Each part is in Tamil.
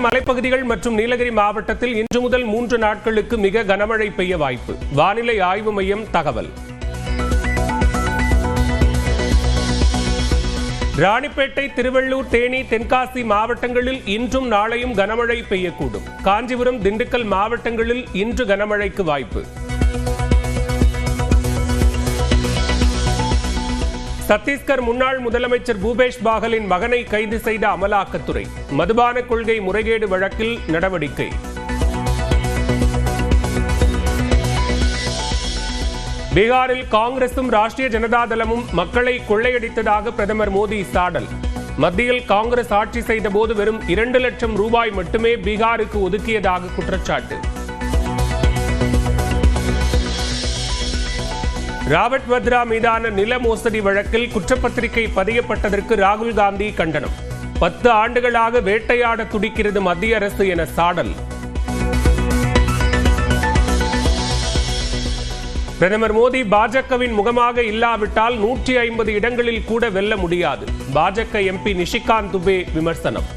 மலைப்பகுதிகள் மற்றும் நீலகிரி மாவட்டத்தில் இன்று முதல் 3 நாட்களுக்கு மிக கனமழை பெய்ய வாய்ப்பு. வானிலை ஆய்வு மையம் தகவல். ராணிப்பேட்டை, திருவள்ளூர், தேனி, தென்காசி மாவட்டங்களில் இன்றும் நாளையும் கனமழை பெய்யக்கூடும். காஞ்சிபுரம், திண்டுக்கல் மாவட்டங்களில் இன்று கனமழைக்கு வாய்ப்பு. சத்தீஸ்கர் முன்னாள் முதலமைச்சர் பூபேஷ் பாகலின் மகனை கைது செய்த அமலாக்கத்துறை. மதுபான கொள்கை முறைகேடு வழக்கில் நடவடிக்கை. பீகாரில் காங்கிரசும் ராஷ்டிரிய ஜனதாதளமும் மக்களை கொள்ளையடித்ததாக பிரதமர் மோடி சாடல். மத்தியில் காங்கிரஸ் ஆட்சி செய்த போது வெறும் 2 லட்சம் ரூபாய் மட்டுமே பீகாருக்கு ஒதுக்கியதாக குற்றச்சாட்டு. ராபர்ட் வத்ரா மீதான நில மோசடி வழக்கில் குற்றப்பத்திரிகை பதியப்பட்டதற்கு ராகுல் காந்தி கண்டனம். 10 ஆண்டுகளாக வேட்டையாட துடிக்கிறது மத்திய அரசு என சாடல். பிரதமர் மோடி பாஜகவின் முகமாக இல்லாவிட்டால் 150 இடங்களில் கூட வெல்ல முடியாது. பாஜக எம்பி நிஷிகாந்த் துபே விமர்சனம்.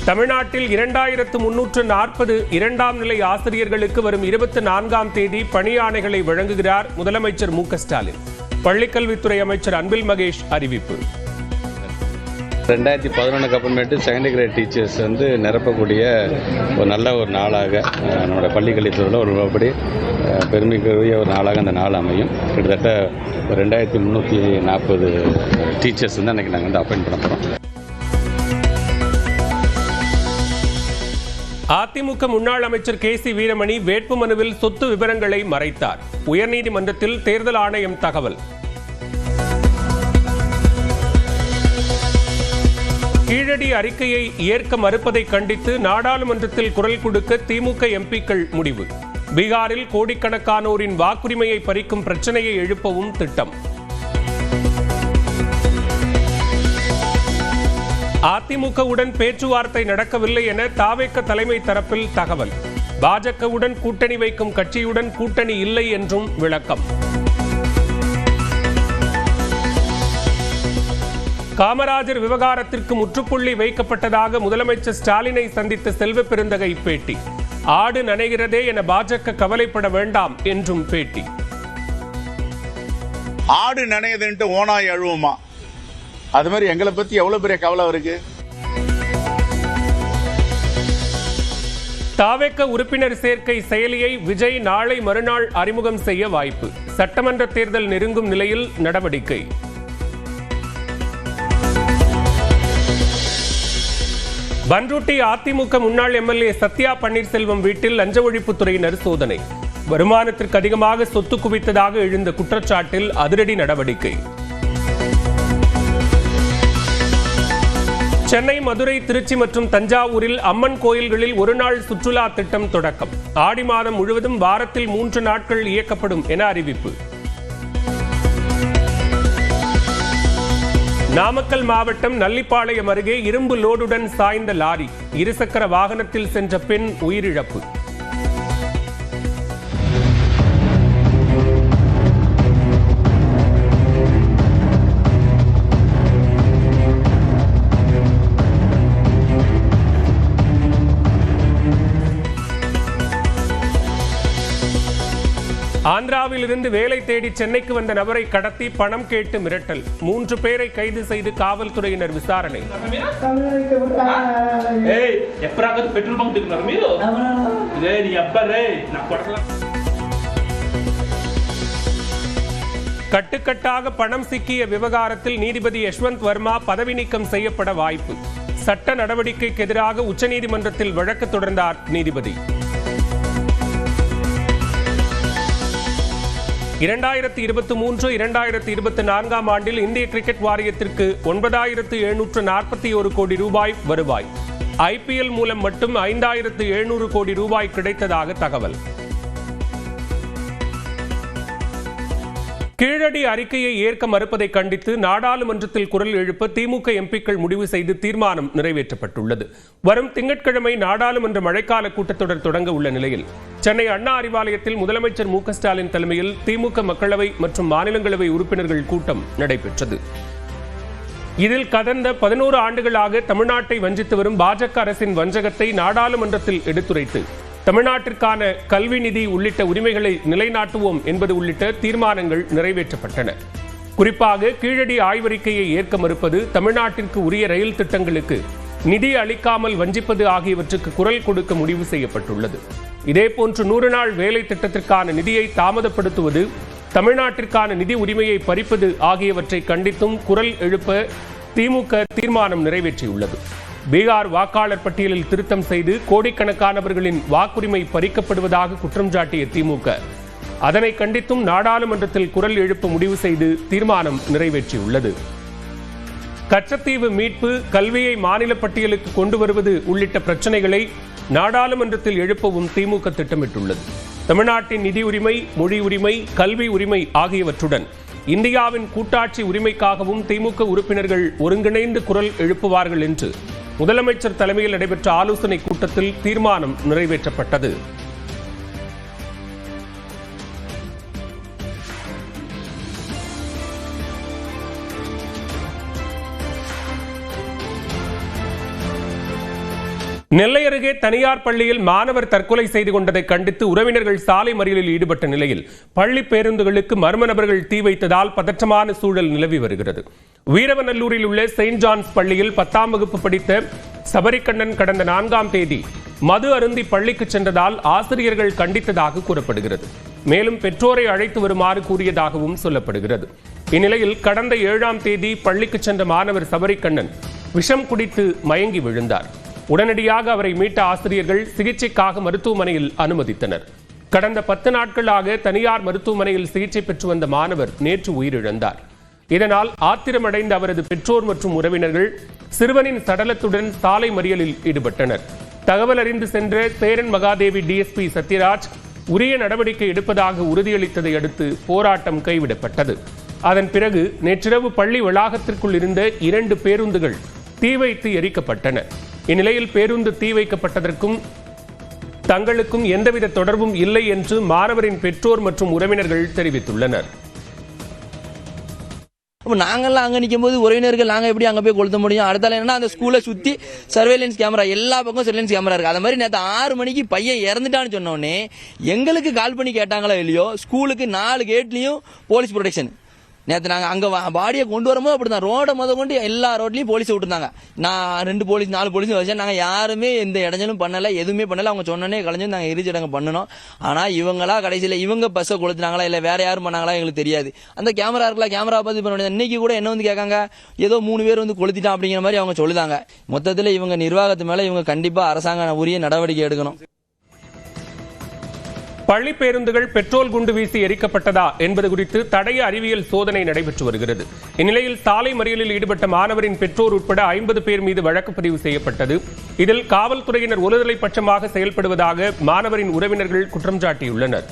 தமிழ்நாட்டில் 2340 2ஆம் நிலை ஆசிரியர்களுக்கு வரும் 24ஆம் தேதி பணியாணைகளை வழங்குகிறார் முதலமைச்சர் மு க ஸ்டாலின். பள்ளிக்கல்வித்துறை அமைச்சர் அன்பில் மகேஷ் அறிவிப்பு. 2011க்கு அப்புறமேட்டு செகண்டரி கிரேட் டீச்சர்ஸ் நிரப்பக்கூடிய ஒரு நல்ல ஒரு நாளாக நம்மளோட பள்ளிக்கல்வித்துறையில் ஒரு அப்படி பெருமைக்குரிய ஒரு நாளாக அந்த நாள் அமையும். கிட்டத்தட்ட 2340 டீச்சர்ஸ் அன்றைக்கி நாங்கள் அப்பாயின்ட் பண்ண போகிறோம். அதிமுக முன்னாள் அமைச்சர் கே சி வீரமணி வேட்புமனுவில் சொத்து விவரங்களை மறைத்தார். உயர்நீதிமன்றத்தில் தேர்தல் ஆணையம் தகவல். கீழடி அறிக்கையை ஏற்க மறுப்பதை கண்டித்து நாடாளுமன்றத்தில் குரல் கொடுக்க திமுக எம்பிக்கள் முடிவு. பீகாரில் கோடிக்கணக்கானோரின் வாக்குரிமையை பறிக்கும் பிரச்சனையை எழுப்பவும் திட்டம். அதிமுகவுடன் பேச்சுவார்த்தை நடக்கவில்லை என தாவேக தலைமை தரப்பில் தகவல். பாஜகவுடன் கூட்டணி வைக்கும் கட்சியுடன் கூட்டணி இல்லை என்றும் விளக்கம். காமராஜர் விவகாரத்திற்கு முற்றுப்புள்ளி வைக்கப்பட்டதாக முதலமைச்சர் ஸ்டாலினை சந்தித்த செல்வ பெருந்தகை பேட்டி. ஆடு நனைகிறதே என பாஜக கவலைப்பட வேண்டாம் என்றும் பேட்டி. ஆடு நனையுதுன்ட்டு ஓனாய் அழுவுமா, அது மாதிரி எங்களை பத்தி எவ்வளவு பெரிய கவலை இருக்கு. தாவேக உறுப்பினர் சேர்க்கை செயலியை விஜய் நாளை மறுநாள் அறிமுகம் செய்ய வாய்ப்பு. சட்டமன்ற தேர்தல் நெருங்கும் நிலையில் நடவடிக்கை. பன்ருட்டி அதிமுக முன்னாள் எம்எல்ஏ சத்யா பன்னீர்செல்வம் வீட்டில் லஞ்ச ஒழிப்புத்துறையினர் சோதனை. வருமானத்திற்கு அதிகமாக சொத்து குவித்ததாக எழுந்த குற்றச்சாட்டில் அதிரடி நடவடிக்கை. சென்னை, மதுரை, திருச்சி மற்றும் தஞ்சாவூரில் அம்மன் கோயில்களில் ஒருநாள் சுற்றுலா திட்டம் தொடக்கம். ஆடி மாதம் முழுவதும் வாரத்தில் 3 நாட்கள் இயக்கப்படும் என அறிவிப்பு. நாமக்கல் மாவட்டம் நல்லிப்பாளையம் அருகே இரும்பு லோடுடன் சாய்ந்த லாரி. இருசக்கர வாகனத்தில் சென்ற பெண் உயிரிழப்பு. ஆந்திராவில் இருந்து வேலை தேடி சென்னைக்கு வந்த நபரை கடத்தி பணம் கேட்டு மிரட்டல். 3 பேரை கைது செய்து காவல்துறையினர் விசாரணை. கட்டுக்கட்டாக பணம் சிக்கிய விவகாரத்தில் நீதிபதி யஷ்வந்த் வர்மா பதவி நீக்கம் செய்யப்பட வாய்ப்பு. சட்ட நடவடிக்கைக்கு எதிராக உச்சநீதிமன்றத்தில் வழக்கு தொடர்ந்தார் நீதிபதி. 2023-2024 ஆண்டில் இந்திய கிரிக்கெட் வாரியத்திற்கு 9741 கோடி ரூபாய் வருவாய். IPL மூலம் மட்டும் 5700 கோடி ரூபாய் கிடைத்ததாக தகவல். கீழடி அறிக்கையை ஏற்க மறுப்பதை கண்டித்து நாடாளுமன்றத்தில் குரல் எழுப்ப திமுக எம்பிக்கள் முடிவு செய்து தீர்மானம் நிறைவேற்றப்பட்டுள்ளது. வரும் திங்கட்கிழமை நாடாளுமன்ற மழைக்கால கூட்டத்தொடர் தொடங்க உள்ள நிலையில் சென்னை அண்ணா அறிவாலயத்தில் முதலமைச்சர் மு க ஸ்டாலின் தலைமையில் திமுக மக்களவை மற்றும் மாநிலங்களவை உறுப்பினர்கள் கூட்டம் நடைபெற்றது. இதில் கடந்த 11 ஆண்டுகளாக தமிழ்நாட்டை வஞ்சித்து வரும் பாஜக அரசின் வஞ்சகத்தை நாடாளுமன்றத்தில் எடுத்துரைத்து தமிழ்நாட்டிற்கான கல்வி நிதி உள்ளிட்ட உரிமைகளை நிலைநாட்டுவோம் என்பது உள்ளிட்ட தீர்மானங்கள் நிறைவேற்றப்பட்டன. குறிப்பாக கீழடி ஆய்வறிக்கையை ஏற்க மறுப்பது, தமிழ்நாட்டிற்கு உரிய ரயில் திட்டங்களுக்கு நிதி அளிக்காமல் வஞ்சிப்பது ஆகியவற்றுக்கு குரல் கொடுக்க முடிவு செய்யப்பட்டுள்ளது. இதேபோன்று 100 நாள் வேலை திட்டத்திற்கான நிதியை தாமதப்படுத்துவது, தமிழ்நாட்டிற்கான நிதி உரிமையை பறிப்பது ஆகியவற்றை கண்டித்தும் குரல் எழுப்ப திமுக தீர்மானம் நிறைவேற்றியுள்ளது. பீகார் வாக்காளர் பட்டியலில் திருத்தம் செய்து கோடிக்கணக்கானவர்களின் வாக்குரிமை பறிக்கப்படுவதாக குற்றம் சாட்டிய திமுக அதனை கண்டித்தும் நாடாளுமன்றத்தில் குரல் எழுப்ப முடிவு செய்து தீர்மானம் நிறைவேற்றியுள்ளது. கச்சத்தீவு மீட்பு, கல்வியை மாநில பட்டியலுக்கு கொண்டு வருவது உள்ளிட்ட பிரச்சனைகளை நாடாளுமன்றத்தில் எழுப்பவும் திமுக திட்டமிட்டுள்ளது. தமிழ்நாட்டின் நிதி உரிமை, மொழி உரிமை, கல்வி உரிமை ஆகியவற்றுடன் இந்தியாவின் கூட்டாட்சி உரிமைக்காகவும் திமுக உறுப்பினர்கள் ஒருங்கிணைந்து குரல் எழுப்புவார்கள் என்று முதலமைச்சர் தலைமையில் நடைபெற்ற ஆலோசனை கூட்டத்தில் தீர்மானம் நிறைவேற்றப்பட்டது. நெல்லை அருகே தனியார் பள்ளியில் மாணவர் தற்கொலை செய்து கொண்டதை கண்டித்து உறவினர்கள் சாலை மறியலில் ஈடுபட்ட நிலையில் பள்ளி பேருந்துகளுக்கு மர்ம நபர்கள் தீ வைத்ததால் பதற்றமான சூழல் நிலவி வருகிறது. வீரவநல்லூரில் உள்ள செயின்ட் ஜான்ஸ் பள்ளியில் 10ஆம் வகுப்பு படித்த சபரிக்கண்ணன் கடந்த 4ஆம் தேதி மது அருந்தி பள்ளிக்கு சென்றதால் ஆசிரியர்கள் கண்டித்ததாக கூறப்படுகிறது. மேலும் பெற்றோரை அழைத்து வருமாறு கூறியதாகவும் சொல்லப்படுகிறது. இந்நிலையில் கடந்த 7ஆம் தேதி பள்ளிக்கு சென்ற மாணவர் சபரிக்கண்ணன் விஷம் குடித்து மயங்கி விழுந்தார். உடனடியாக அவரை மீட்ட ஆசிரியர்கள் சிகிச்சைக்காக மருத்துவமனையில் அனுமதித்தனர். கடந்த 10 நாட்களாக தனியார் மருத்துவமனையில் சிகிச்சை பெற்று வந்த மாணவர் நேற்று உயிரிழந்தார். இதனால் ஆத்திரமடைந்த அவரது பெற்றோர் மற்றும் உறவினர்கள் சிறுவனின் சடலத்துடன் சாலை மறியலில் ஈடுபட்டனர். தகவல் அறிந்து சென்ற சேரன் மகாதேவி டிஎஸ்பி சத்யராஜ் உரிய நடவடிக்கை எடுப்பதாக உறுதியளித்ததை அடுத்து போராட்டம் கைவிடப்பட்டது. அதன் பிறகு நேற்றிரவு பள்ளி வளாகத்திற்குள் இருந்த 2 பேருந்துகள் தீ வைத்து எரிக்கப்பட்டன. இந்நிலையில் பேருந்து தீ வைக்கப்பட்டதற்கும் தங்களுக்கும் எந்தவித தொடர்பும் இல்லை என்று மாணவரின் பெற்றோர் மற்றும் உறவினர்கள் தெரிவித்துள்ளனர். நாங்கெல்லாம் அங்கே நிற்கும் போது உறவினர்கள் நாங்கள் எப்படி அங்கே போய் கொளுத்த முடியும்? அடுத்தால என்னன்னா அந்த ஸ்கூலை சுற்றி சர்வேலன்ஸ் கேமரா, எல்லா பக்கம் சர்வேலன்ஸ் கேமரா இருக்கு. அது மாதிரி நேற்று 6 மணிக்கு பையன் இறந்துட்டான்னு சொன்னோடனே எங்களுக்கு கால் பண்ணி கேட்டாங்களோ இல்லையோ, ஸ்கூலுக்கு 4 கேட்லையும் போலீஸ் ப்ரொடெக்ஷன். நேற்று நாங்கள் அங்கே பாடியை கொண்டு வரும்போது அப்படி தான் ரோடை கொண்டு எல்லா ரோட்லையும் போலீஸ் விட்டுருந்தாங்க. நான் 2 போலீஸ் 4 போலீஸ் வச்சேன். நாங்கள் யாருமே எந்த இடைஞ்சலும் பண்ணலை, எதுவுமே பண்ணலை. அவங்க சொன்னோன்னே கலைஞ்சு நாங்கள் இறுதிச்சடங்கு பண்ணணும். ஆனால் இவங்களா கடைசியில் இவங்க பஸ்ஸை கொளுத்துனாங்களா இல்லை வேற யாரும் பண்ணாங்களா எங்களுக்கு தெரியாது. அந்த கேமரா இருக்கலாம், கேமரா பார்த்து பண்ண முடியாது. இன்னைக்கு கூட என்ன வந்து கேட்காங்க, ஏதோ 3 பேர் வந்து கொளுத்திட்டான் அப்படிங்கிற மாதிரி அவங்க சொல்லுதாங்க. மொத்தத்தில் இவங்க நிர்வாகத்து மேலே இவங்க கண்டிப்பாக அரசாங்கம் உரிய நடவடிக்கை எடுக்கணும். பள்ளி பேருந்துகள் பெட்ரோல் குண்டு வீசி எரிக்கப்பட்டதா என்பது குறித்து தடய அறிவியல் சோதனை நடைபெற்று வருகிறது. இந்நிலையில் சாலை மறியலில் ஈடுபட்ட மாணவரின் பெற்றோர் உட்பட 50 பேர் மீது வழக்கு பதிவு செய்யப்பட்டது. இதில் காவல்துறையினர் ஒருதலை பட்சமாக செயல்படுவதாக மாணவரின் உறவினர்கள் குற்றம் சாட்டியுள்ளனர்.